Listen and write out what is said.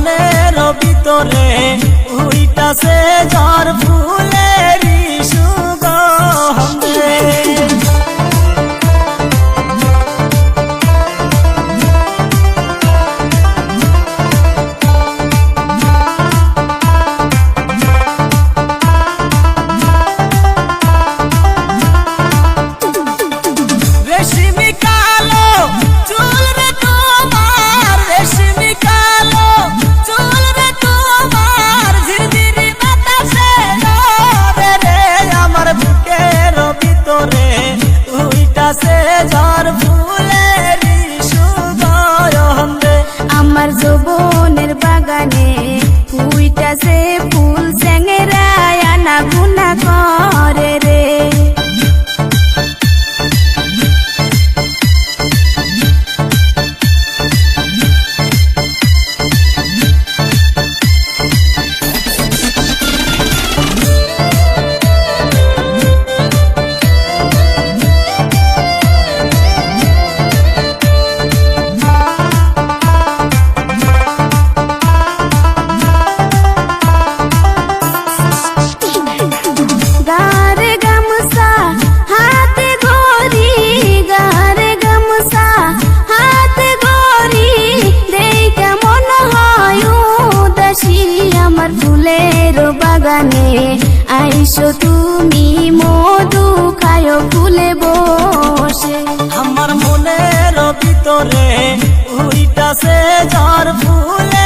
মনের ভিতরে উইটাছে ঝড় ফুলেরই সুগন্ধে। রেশমি কালো চুল রে তোমার, রেশমি কালো চুল রে তোমার, ঝিরঝিরি বাতাসে নড়ে রে আমার বুকের ভিতরে উইটাছে ঝড় ফুলেরই সুগন্ধে। আমার যৌবনের বাগানে উইটাছে ফুল চ্যাংরায় আনা গুনা করে রে। গারে গামছা হাতে গরি, গারে গামছা হাতে গরি, দেখা মন হয় উদাসী আমার ফুলের বাগানে আইসো তুমি মধু খায় ফুলে বসে। আমার মনের ভিতরে উইটাছে ঝড় ফুলে